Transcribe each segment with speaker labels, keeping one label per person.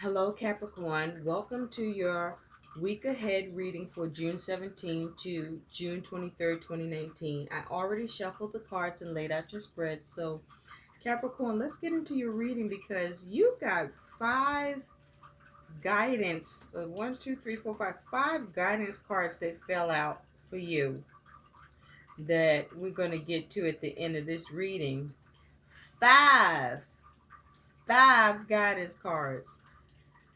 Speaker 1: Hello, Capricorn. Welcome to your week ahead reading for June 17th to June 23rd, 2019. I already shuffled the cards and laid out your spread. So, Capricorn, let's get into your reading because you got five guidance. One, two, three, four, five guidance cards that fell out for you that we're going to get to at the end of this reading. Five, five guidance cards.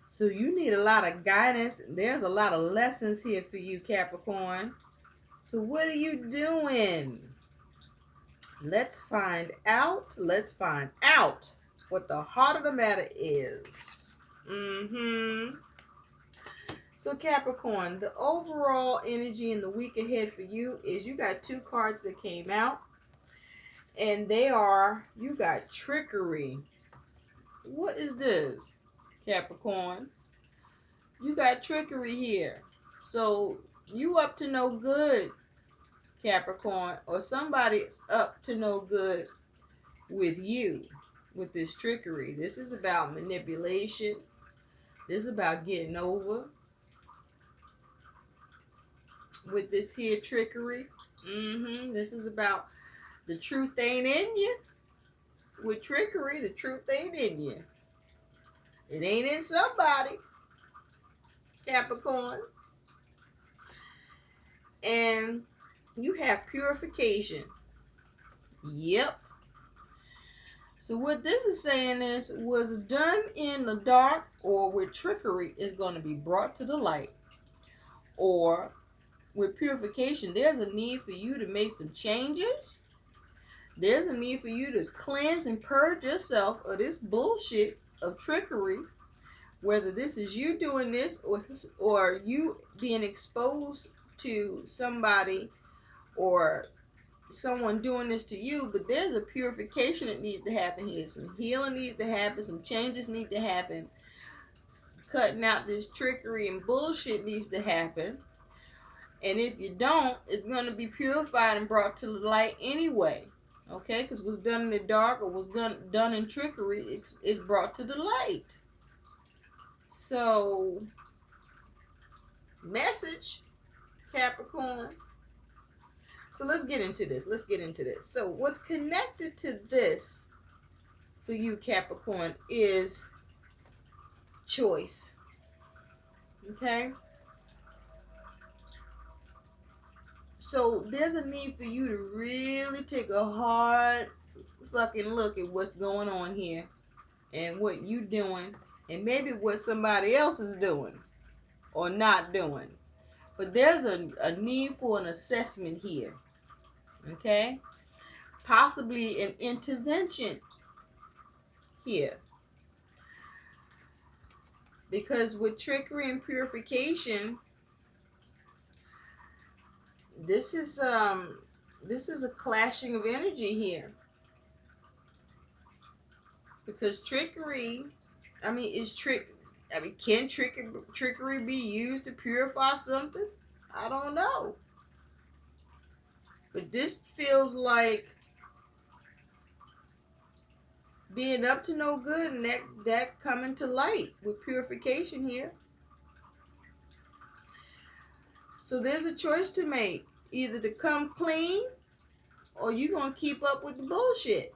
Speaker 1: So you need a lot of guidance. There's a lot of lessons here for you, Capricorn. So what are you doing? Let's find out. Let's find out what the heart of the matter is. So Capricorn, the overall energy in the week ahead for you is you got two cards that came out. And they are, you got Trickery. What is this, Capricorn? You got Trickery here. So you up to no good, Capricorn, or somebody's up to no good with you with this trickery. This is about manipulation. This is about getting over with this here trickery. This is about the truth ain't in you. With trickery, the truth ain't in you. It ain't in somebody, Capricorn. And you have purification. Yep. So what this is saying is what's done in the dark or with trickery is going to be brought to the light. Or with purification, there's a need for you to make some changes. There's a need for you to cleanse and purge yourself of this bullshit of trickery. Whether this is you doing this or you being exposed to somebody or someone doing this to you, but there's a purification that needs to happen here. Some healing needs to happen. Some changes need to happen. Cutting out this trickery and bullshit needs to happen. And if you don't, it's going to be purified and brought to the light anyway. Okay? Because what's done in the dark or what's done in trickery, it's brought to the light. So, message, Capricorn. So let's get into this. So what's connected to this for you, Capricorn, is choice. Okay? So there's a need for you to really take a hard fucking look at what's going on here and what you doing and maybe what somebody else is doing or not doing. But there's a need for an assessment here. Okay? Possibly an intervention here. Because with trickery and purification, this is a clashing of energy here. Because trickery, can trickery be used to purify something? I don't know. But this feels like being up to no good and that coming to light with purification here. So there's a choice to make. Either to come clean or you're going to keep up with the bullshit.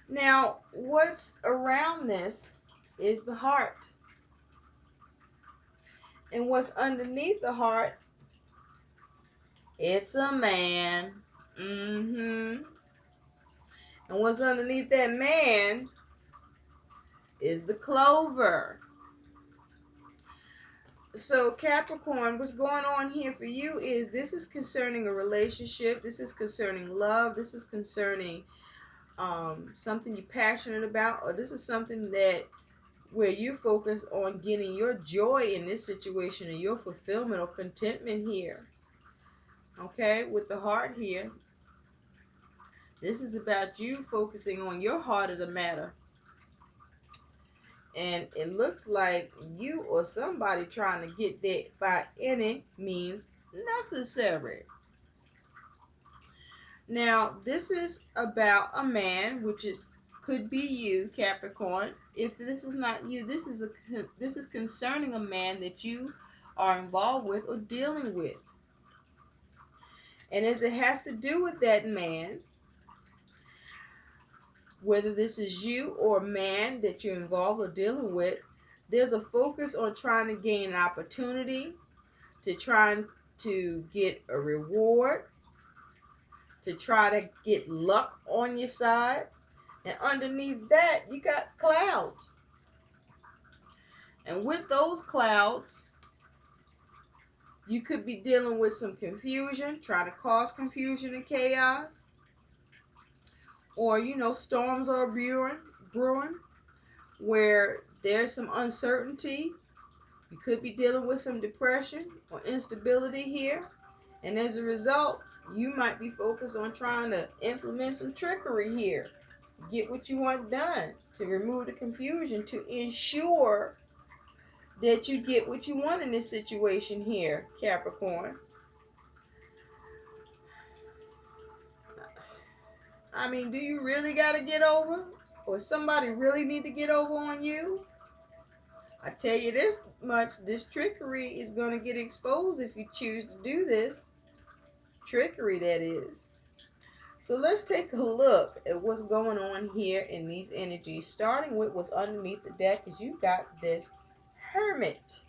Speaker 1: Now, what's around this is the heart. And what's underneath the heart, it's a man. And what's underneath that man is the clover. So Capricorn, what's going on here for you is this is concerning a relationship. This is concerning love. This is concerning something you're passionate about, or this is something that where you focus on getting your joy in this situation and your fulfillment or contentment here. Okay, with the heart here, this is about you focusing on your heart of the matter. And it looks like you or somebody trying to get that by any means necessary. Now, this is about a man, which is could be you, Capricorn. If this is not you, this is concerning a man that you are involved with or dealing with. And as it has to do with that man, whether this is you or a man that you're involved or dealing with, there's a focus on trying to gain an opportunity, to trying to get a reward, to try to get luck on your side. And underneath that, you got clouds. And with those clouds, you could be dealing with some confusion, trying to cause confusion and chaos. Or, storms are brewing where there's some uncertainty. You could be dealing with some depression or instability here. And as a result, you might be focused on trying to implement some trickery here. Get what you want done to remove the confusion, to ensure that you get what you want in this situation here, Capricorn. I mean, do you really got to get over? Or somebody really need to get over on you? I tell you this much, this trickery is going to get exposed if you choose to do this. Trickery, that is. So let's take a look at what's going on here in these energies, starting with what's underneath the deck, because you got this Hermit.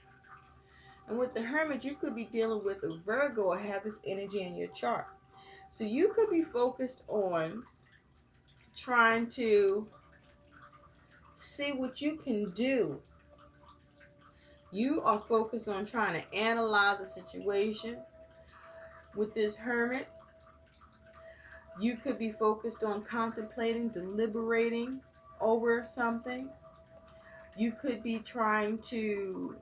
Speaker 1: And with the Hermit, you could be dealing with a Virgo or have this energy in your chart. So you could be focused on trying to see what you can do. You are focused on trying to analyze a situation. With this Hermit, you could be focused on contemplating, deliberating over something. You could be trying to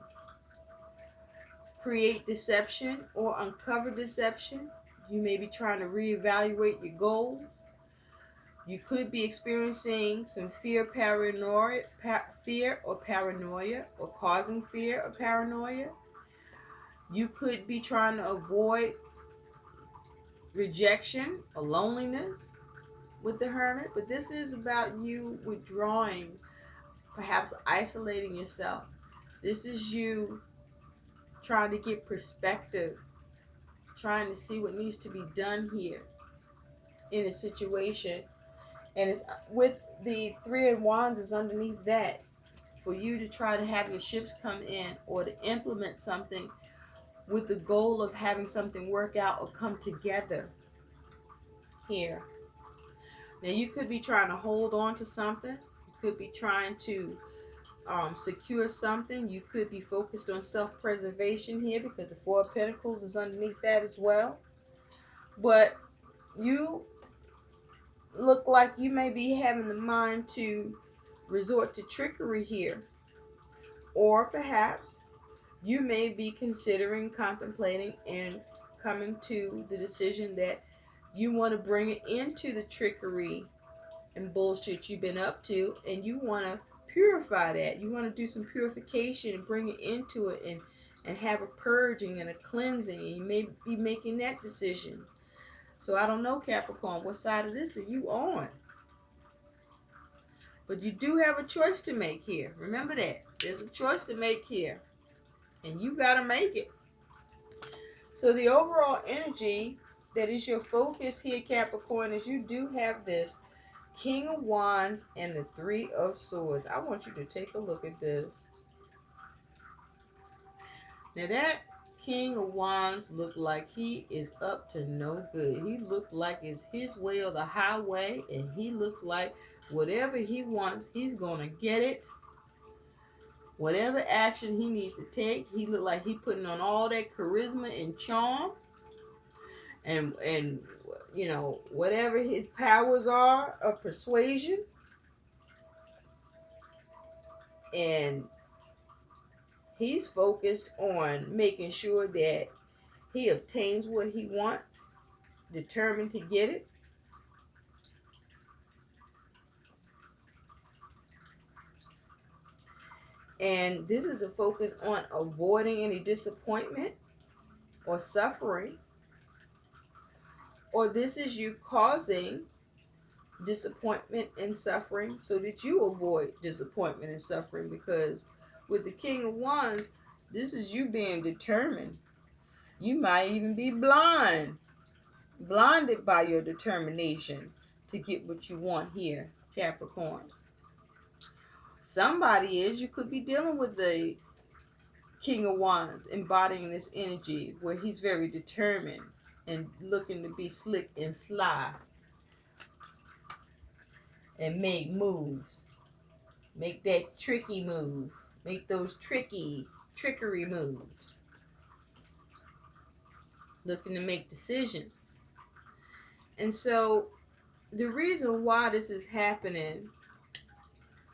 Speaker 1: create deception or uncover deception. You may be trying to reevaluate your goals. You could be experiencing some fear or paranoia, or causing fear or paranoia. You could be trying to avoid rejection or loneliness with the Hermit, but this is about you withdrawing, perhaps isolating yourself. This is you trying to get perspective, trying to see what needs to be done here in a situation. And it's with the Three of Wands is underneath that, for you to try to have your ships come in or to implement something with the goal of having something work out or come together here. Now you could be trying to hold on to something. You could be trying to secure something. You could be focused on self-preservation here, because the Four of Pentacles is underneath that as well. But you look like you may be having the mind to resort to trickery here. Or perhaps you may be considering, contemplating, and coming to the decision that you want to bring it into the trickery and bullshit you've been up to, and you want to purify that. You want to do some purification and bring it into it, and have a purging and a cleansing, and you may be making that decision. So I don't know, Capricorn, what side of this are you on? But you do have a choice to make here. Remember that. There's a choice to make here, and you got to make it. So the overall energy that is your focus here, Capricorn, is you do have this King of Wands and the Three of Swords. I want you to take a look at this. Now that King of Wands looked like he is up to no good. He looked like it's his way or the highway, and he looks like whatever he wants, he's going to get it. Whatever action he needs to take, he looked like he putting on all that charisma and charm. And whatever his powers are of persuasion, and he's focused on making sure that he obtains what he wants, determined to get it. And this is a focus on avoiding any disappointment or suffering, Or this is you causing disappointment and suffering so that you avoid disappointment and suffering, because with the King of Wands, this is you being determined. You might even be blinded by your determination to get what you want here, Capricorn. Somebody is, you could be dealing with the King of Wands, embodying this energy where he's very determined and looking to be slick and sly and make moves. Make that tricky move. Make those trickery moves. Looking to make decisions. And so the reason why this is happening,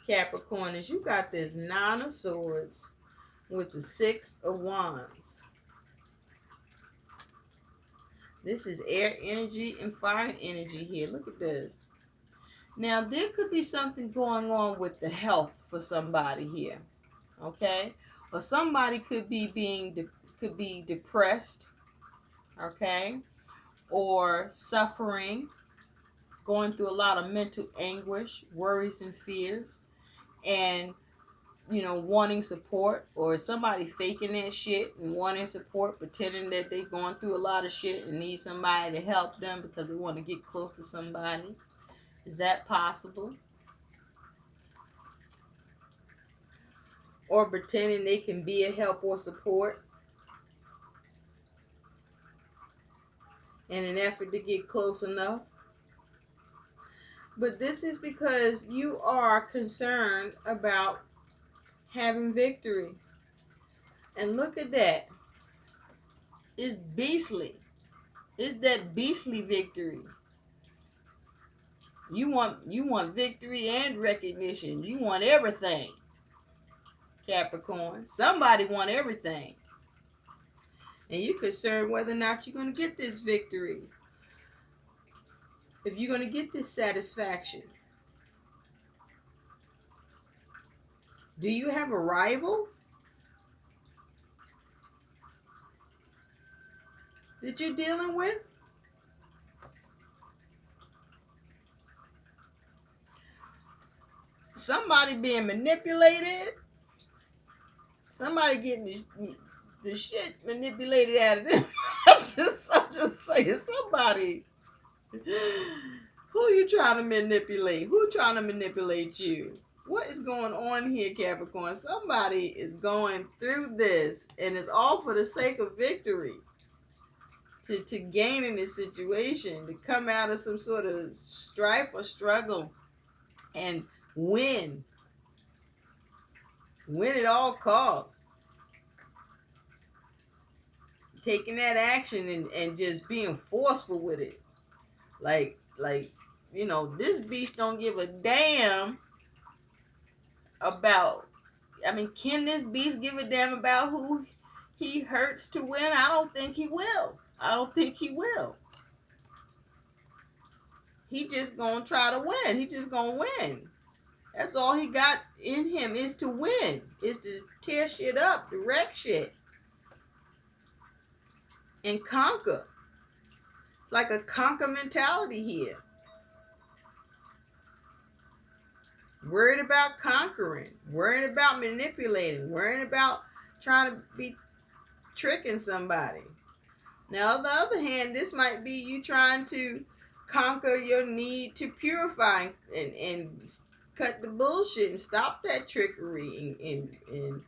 Speaker 1: Capricorn, is you got this Nine of Swords with the Six of Wands. This is air energy and fire energy here. Look at this. Now, there could be something going on with the health for somebody here, okay? Or somebody could be depressed, okay? Or suffering, going through a lot of mental anguish, worries and fears, and wanting support, or somebody faking that shit and wanting support, pretending that they're going through a lot of shit and need somebody to help them because they want to get close to somebody. Is that possible? Or pretending they can be a help or support in an effort to get close enough. But this is because you are concerned about having victory. And look at that. It's beastly. It's that beastly victory. You want victory and recognition. You want everything, Capricorn. Somebody want everything. And you're concerned whether or not you're going to get this victory. If you're going to get this satisfaction. Do you have a rival that you're dealing with? Somebody being manipulated. Somebody getting the shit manipulated out of them. I'm just saying, somebody. Who you trying to manipulate? Who trying to manipulate you? What is going on here, Capricorn? Somebody is going through this, and it's all for the sake of victory. To gain in this situation, to come out of some sort of strife or struggle and win. Win at all costs. Taking that action and just being forceful with it. Like, this beast don't give a damn about, can this beast give a damn about who he hurts to win? I don't think he will. He just gonna try to win. He just gonna win. That's all he got in him, is to win. Is to tear shit up, to wreck shit. And conquer. It's like a conquer mentality here. Worried about conquering. Worried about manipulating. Worried about trying to be tricking somebody. Now, on the other hand, this might be you trying to conquer your need to purify and cut the bullshit and stop that trickery and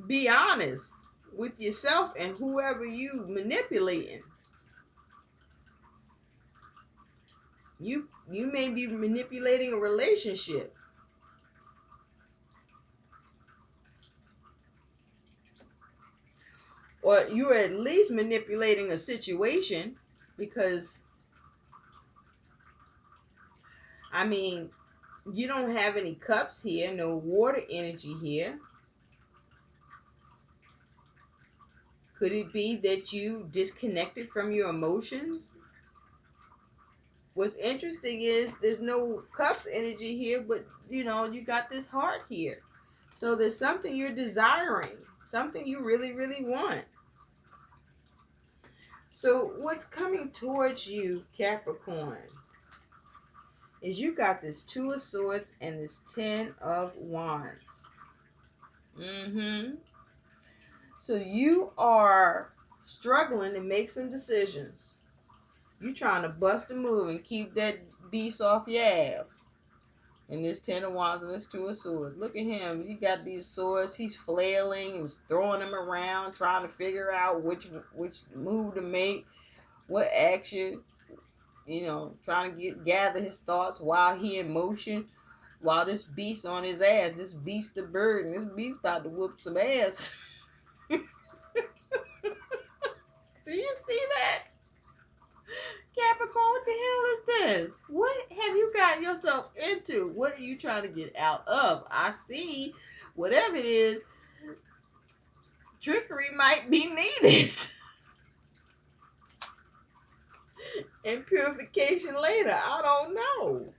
Speaker 1: be honest with yourself and whoever you manipulating. You may be manipulating a relationship. Or you're at least manipulating a situation, because you don't have any cups here, no water energy here. Could it be that you disconnected from your emotions? What's interesting is there's no cups energy here, but you got this heart here. So there's something you're desiring, something you really, really want. So what's coming towards you, Capricorn, is you got this Two of Swords and this Ten of Wands. So you are struggling to make some decisions. You trying to bust a move and keep that beast off your ass. And this Ten of Wands and this Two of Swords. Look at him. He got these swords. He's flailing and throwing them around, trying to figure out which move to make, what action. You know, trying to gather his thoughts while he in motion. While this beast on his ass, this beast of burden, this beast about to whoop some ass. Do you see that? Capricorn, what the hell is this? What have you gotten yourself into? What are you trying to get out of? I see, whatever it is, trickery might be needed. And purification later. I don't know.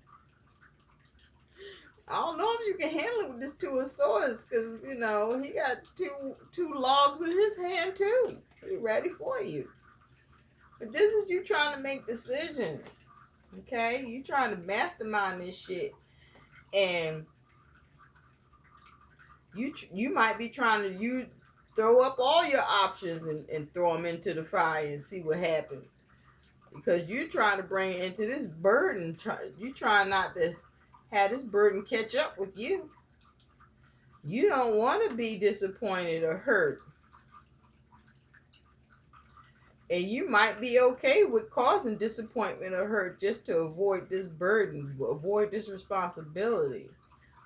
Speaker 1: I don't know if you can handle it with this Two of Swords, because, you know, he got two logs in his hand, too. He's ready for you. But this is you trying to make decisions, okay? You trying to mastermind this shit, and you might be trying to throw up all your options and throw them into the fire and see what happens, because you're trying to bring it into this burden. You trying not to have this burden catch up with you. You don't want to be disappointed or hurt. And you might be okay with causing disappointment or hurt just to avoid this burden, avoid this responsibility,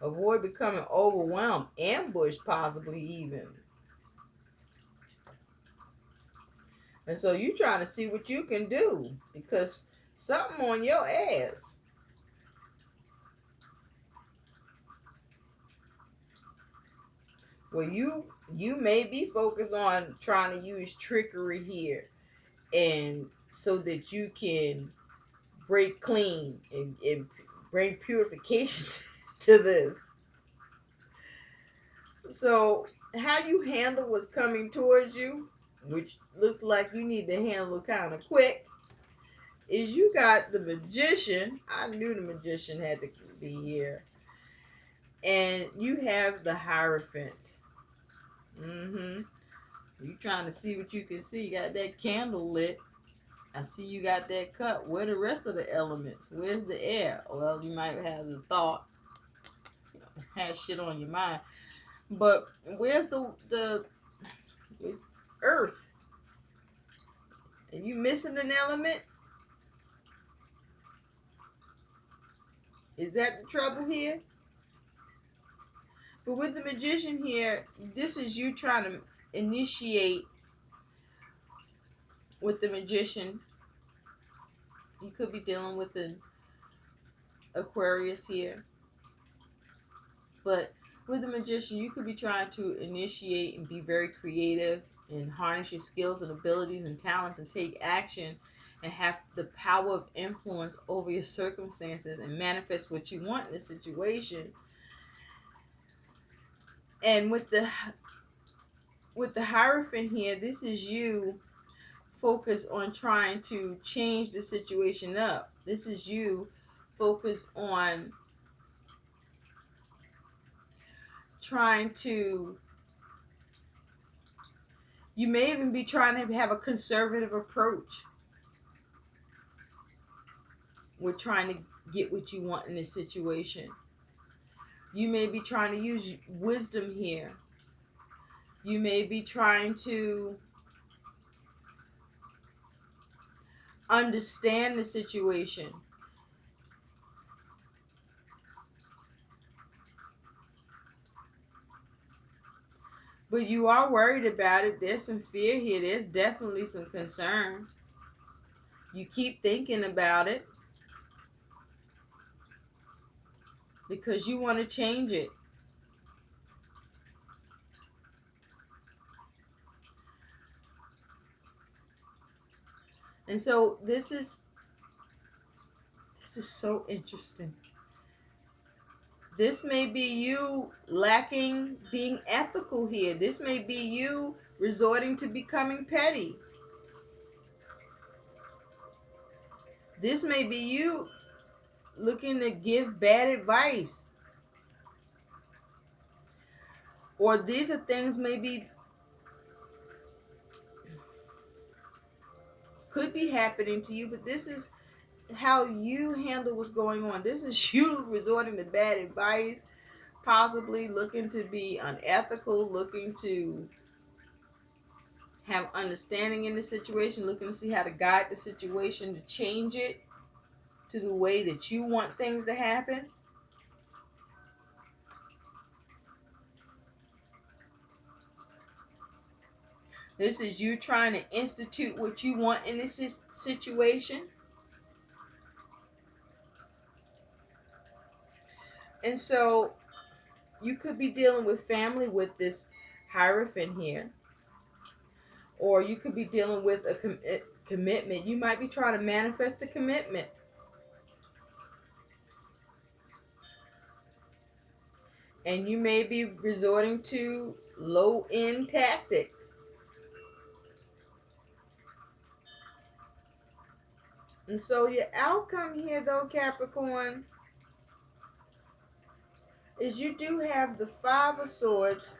Speaker 1: avoid becoming overwhelmed, ambushed possibly even. And so you're trying to see what you can do, because something on your ass. Well, you may be focused on trying to use trickery here, and so that you can break clean and bring purification to this. So how you handle what's coming towards you, which looks like you need to handle kind of quick, is you got the Magician. I knew the Magician had to be here. And you have the Hierophant. You trying to see what you can see. You got that candle lit. I see you got that cup. Where the rest of the elements? Where's the air? Well, you might have the thought, have shit on your mind, but where's where's earth? Are you missing an element? Is that the trouble here? But with the Magician here, this is you trying to initiate. With the Magician, you could be dealing with an Aquarius here. But with the Magician, you could be trying to initiate and be very creative and harness your skills and abilities and talents and take action and have the power of influence over your circumstances and manifest what you want in the situation. And with the Hierophant here, this is you focus on trying to change the situation up. This is you focus on trying to, you may even be trying to have a conservative approach with trying to get what you want in this situation. You may be trying to use wisdom here. You may be trying to understand the situation. But you are worried about it. There's some fear here. There's definitely some concern. You keep thinking about it because you want to change it. And so this is so interesting. This may be you lacking being ethical here. This may be you resorting to becoming petty. This may be you looking to give bad advice. Or these are things maybe could be happening to you, but this is how you handle what's going on. This is you resorting to bad advice, possibly looking to be unethical, looking to have understanding in the situation, looking to see how to guide the situation to change it to the way that you want things to happen. This is you trying to institute what you want in this situation. And so you could be dealing with family with this Hierophant here. Or you could be dealing with a commitment. You might be trying to manifest a commitment. And you may be resorting to low-end tactics. And so your outcome here, though, Capricorn, is you do have the Five of Swords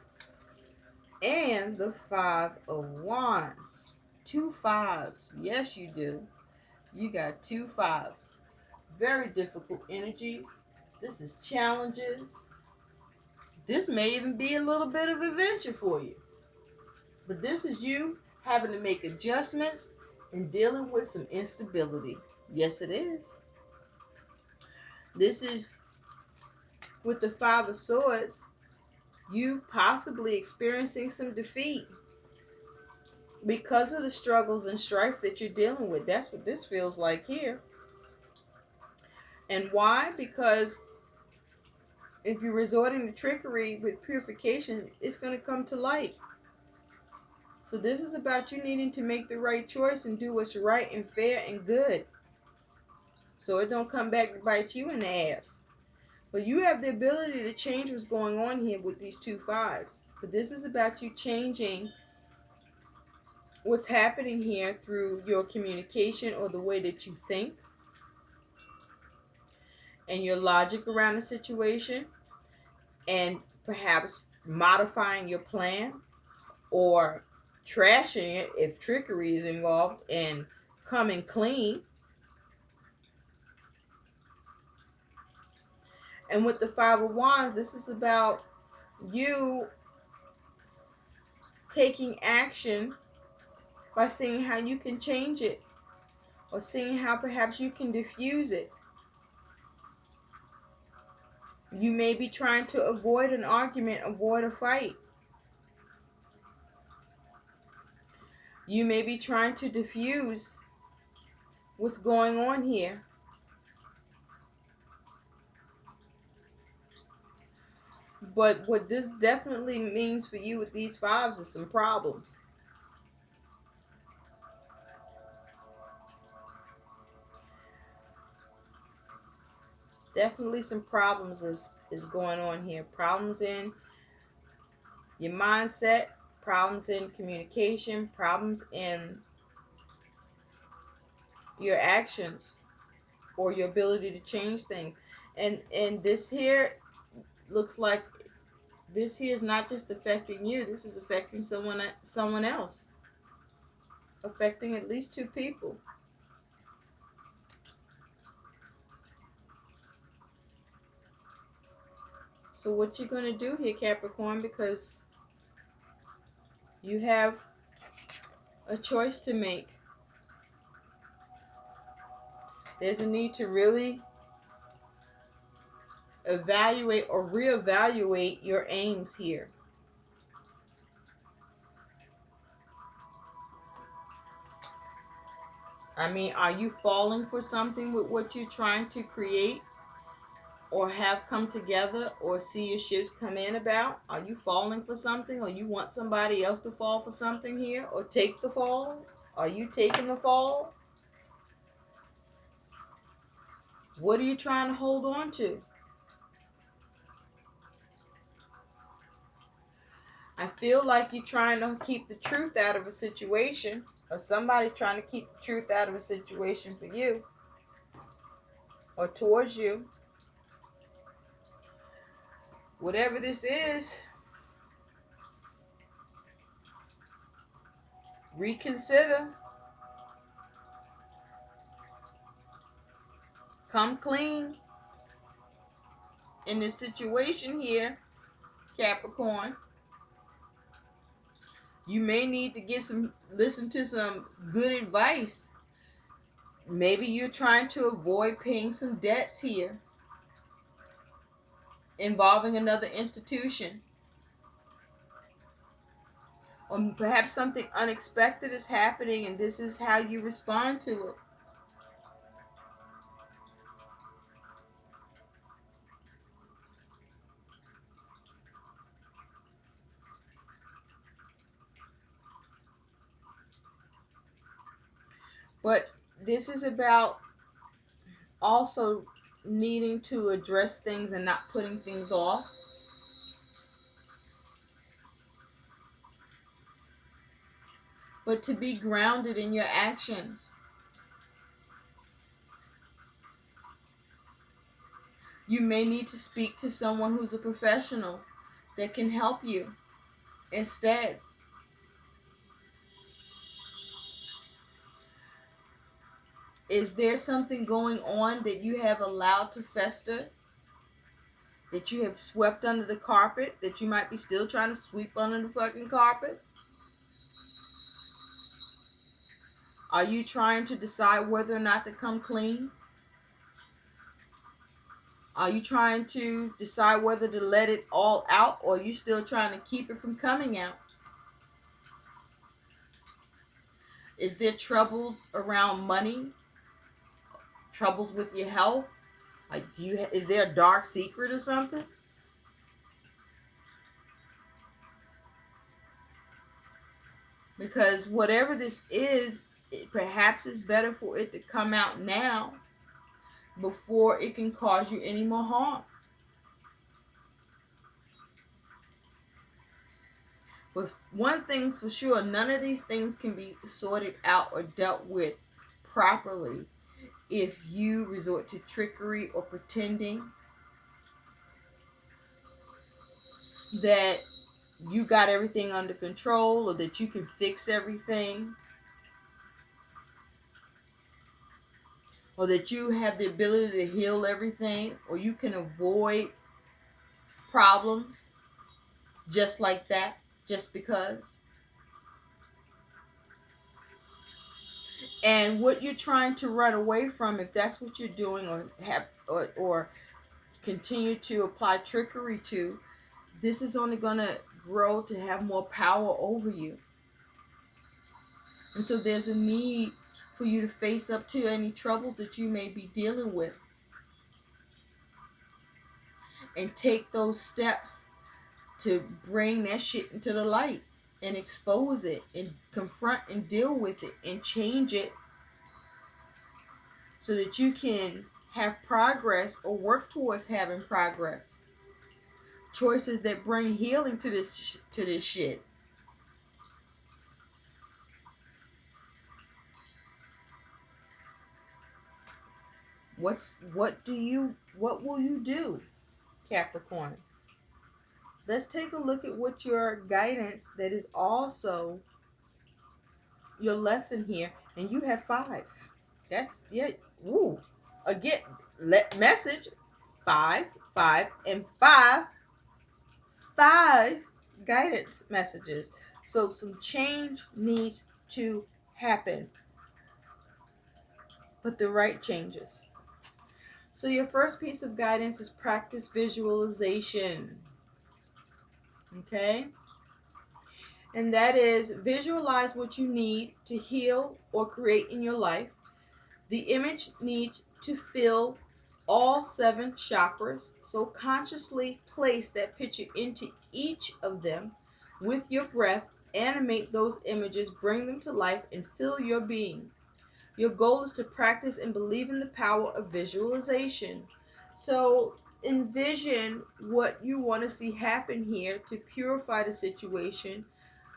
Speaker 1: and the Five of Wands. 2 5s. Yes, you do. You got 2 5s. Very difficult energies. This is challenges. This may even be a little bit of adventure for you. But this is you having to make adjustments and dealing with some instability. Yes, it is. This is, with the Five of Swords, you possibly experiencing some defeat because of the struggles and strife that you're dealing with. That's what this feels like here. And why? Because if you're resorting to trickery with purification, it's going to come to light. So this is about you needing to make the right choice and do what's right and fair and good, so it don't come back to bite you in the ass. But you have the ability to change what's going on here with these 2 5s. But this is about you changing what's happening here through your communication or the way that you think and your logic around the situation, and perhaps modifying your plan or trashing it if trickery is involved and coming clean. And with the Five of Wands, this is about you taking action by seeing how you can change it or seeing how perhaps you can diffuse it. You may be trying to avoid an argument, avoid a fight. You may be trying to diffuse what's going on here. But what this definitely means for you with these 5s is some problems. Definitely some problems is going on here. Problems in your mindset, problems in communication, problems in your actions or your ability to change things. And this here looks like this here is not just affecting you. This is affecting someone else. Affecting at least 2 people. So what you're going to do here, Capricorn, because you have a choice to make. There's a need to really evaluate or reevaluate your aims here. I mean, are you falling for something with what you're trying to create or have come together or see your ships come in about? Are you falling for something, or you want somebody else to fall for something here or take the fall? Are you taking the fall? What are you trying to hold on to? I feel like you're trying to keep the truth out of a situation, or somebody's trying to keep the truth out of a situation for you. or towards you. Whatever this is, reconsider. Come clean in this situation here, Capricorn. You may need to listen to some good advice. Maybe you're trying to avoid paying some debts here involving another institution. Or perhaps something unexpected is happening and this is how you respond to it. But this is about also needing to address things and not putting things off. But to be grounded in your actions. You may need to speak to someone who's a professional that can help you instead. Is there something going on that you have allowed to fester? That you have swept under the carpet? That you might be still trying to sweep under the fucking carpet? Are you trying to decide whether or not to come clean? Are you trying to decide whether to let it all out, or are you still trying to keep it from coming out? Is there troubles around money? Troubles with your health? Like, is there a dark secret or something? Because whatever this is, perhaps it's better for it to come out now before it can cause you any more harm. But one thing's for sure, none of these things can be sorted out or dealt with properly if you resort to trickery or pretending that you got everything under control or that you can fix everything or that you have the ability to heal everything or you can avoid problems just like that, just because. And what you're trying to run away from, if that's what you're doing or continue to apply trickery to, this is only going to grow to have more power over you. And so there's a need for you to face up to any troubles that you may be dealing with and take those steps to bring that shit into the light and expose it and confront and deal with it and change it so that you can have progress or work towards having progress. Choices that bring healing to this shit. What will you do, Capricorn? Let's take a look at what your guidance that is also your lesson here. And you have 5. That's, yeah, woo. Again, message 5, 5, and 5. 5 guidance messages. So some change needs to happen. But the right changes. So your first piece of guidance is practice visualization. Okay? And that is visualize what you need to heal or create in your life. The image needs to fill all 7 chakras. So consciously place that picture into each of them with your breath. Animate those images, bring them to life, and fill your being. Your goal is to practice and believe in the power of visualization. So envision what you want to see happen here to purify the situation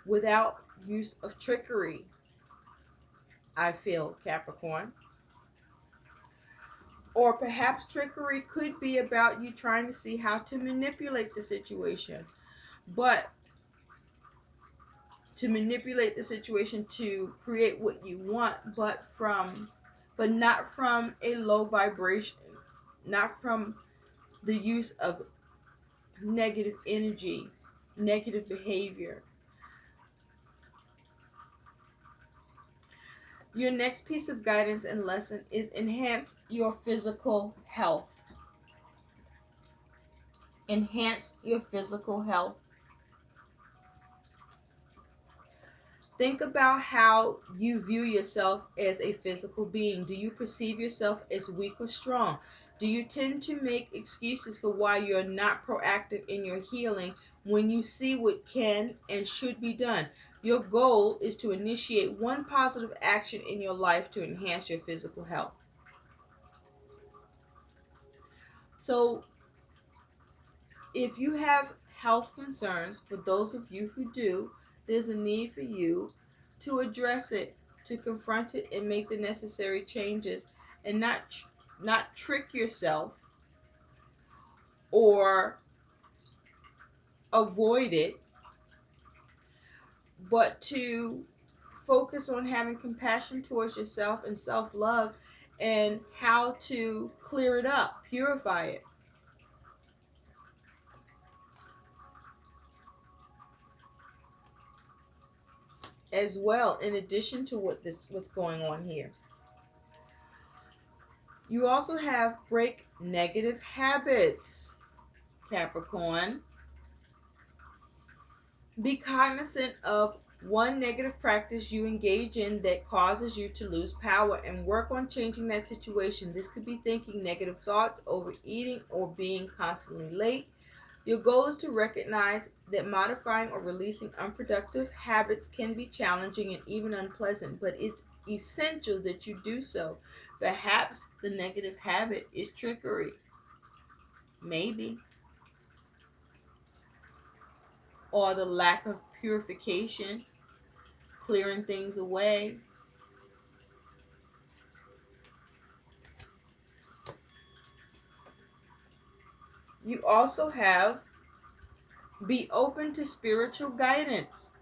Speaker 1: without use of trickery, I feel, Capricorn. Or perhaps trickery could be about you trying to see how to manipulate the situation. But to manipulate the situation to create what you want, but not from a low vibration, not from the use of negative energy, negative behavior. Your next piece of guidance and lesson is enhance your physical health. Enhance your physical health. Think about how you view yourself as a physical being. Do you perceive yourself as weak or strong? Do you tend to make excuses for why you're not proactive in your healing when you see what can and should be done? Your goal is to initiate one positive action in your life to enhance your physical health. So, if you have health concerns, for those of you who do, there's a need for you to address it, to confront it, and make the necessary changes, and not trick yourself or avoid it, but to focus on having compassion towards yourself and self-love and how to clear it up, purify it as well, in addition to what's going on here. You also have break negative habits, Capricorn. Be cognizant of one negative practice you engage in that causes you to lose power and work on changing that situation. This could be thinking negative thoughts, overeating, or being constantly late. Your goal is to recognize that modifying or releasing unproductive habits can be challenging and even unpleasant, but it's essential that you do so. Perhaps the negative habit is trickery. Maybe. Or the lack of purification, clearing things away. You also have be open to spiritual guidance.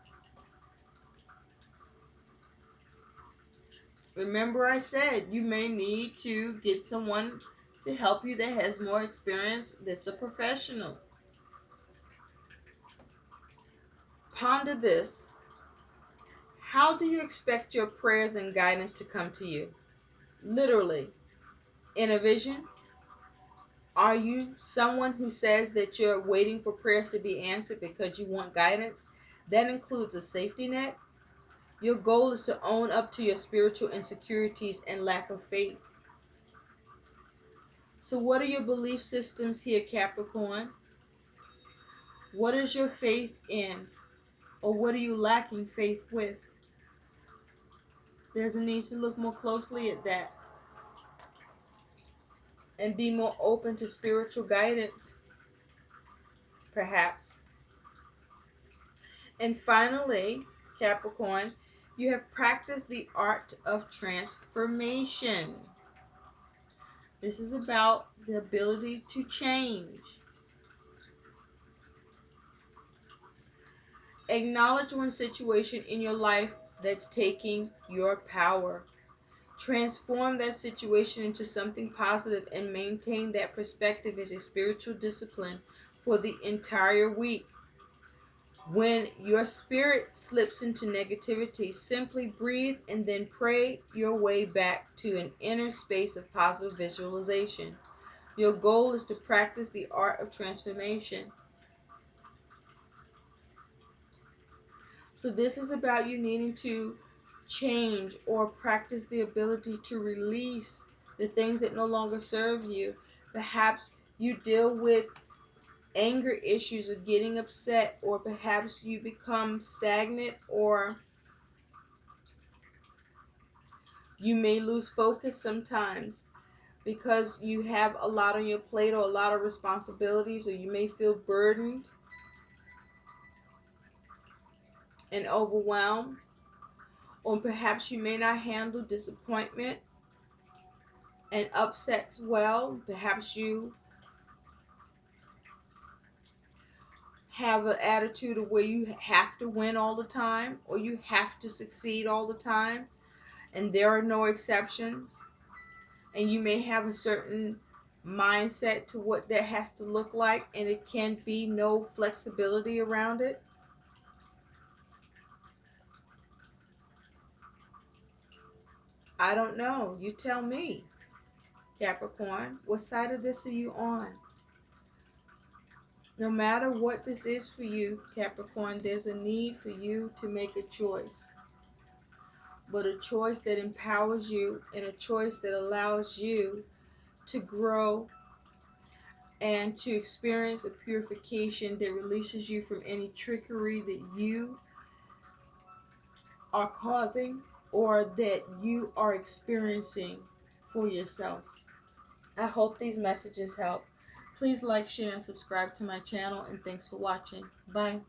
Speaker 1: Remember, I said you may need to get someone to help you that has more experience, that's a professional. Ponder this. How do you expect your prayers and guidance to come to you? Literally, in a vision? Are you someone who says that you're waiting for prayers to be answered because you want guidance? That includes a safety net. Your goal is to own up to your spiritual insecurities and lack of faith. So, what are your belief systems here, Capricorn? What is your faith in? Or what are you lacking faith with? There's a need to look more closely at that and be more open to spiritual guidance, perhaps. And finally, Capricorn, you have practiced the art of transformation. This is about the ability to change. Acknowledge one situation in your life that's taking your power. Transform that situation into something positive and maintain that perspective as a spiritual discipline for the entire week. When your spirit slips into negativity, simply breathe and then pray your way back to an inner space of positive visualization. Your goal is to practice the art of transformation. So this is about you needing to change or practice the ability to release the things that no longer serve you. Perhaps you deal with anger issues or getting upset, or perhaps you become stagnant, or you may lose focus sometimes because you have a lot on your plate or a lot of responsibilities, or you may feel burdened and overwhelmed, or perhaps you may not handle disappointment and upsets well. Perhaps you have an attitude of where you have to win all the time or you have to succeed all the time, and there are no exceptions. And you may have a certain mindset to what that has to look like, and it can be no flexibility around it. I don't know. You tell me, Capricorn. What side of this are you on? No matter what this is for you, Capricorn, there's a need for you to make a choice. But a choice that empowers you and a choice that allows you to grow and to experience a purification that releases you from any trickery that you are causing or that you are experiencing for yourself. I hope these messages help. Please like, share, and subscribe to my channel, and thanks for watching. Bye.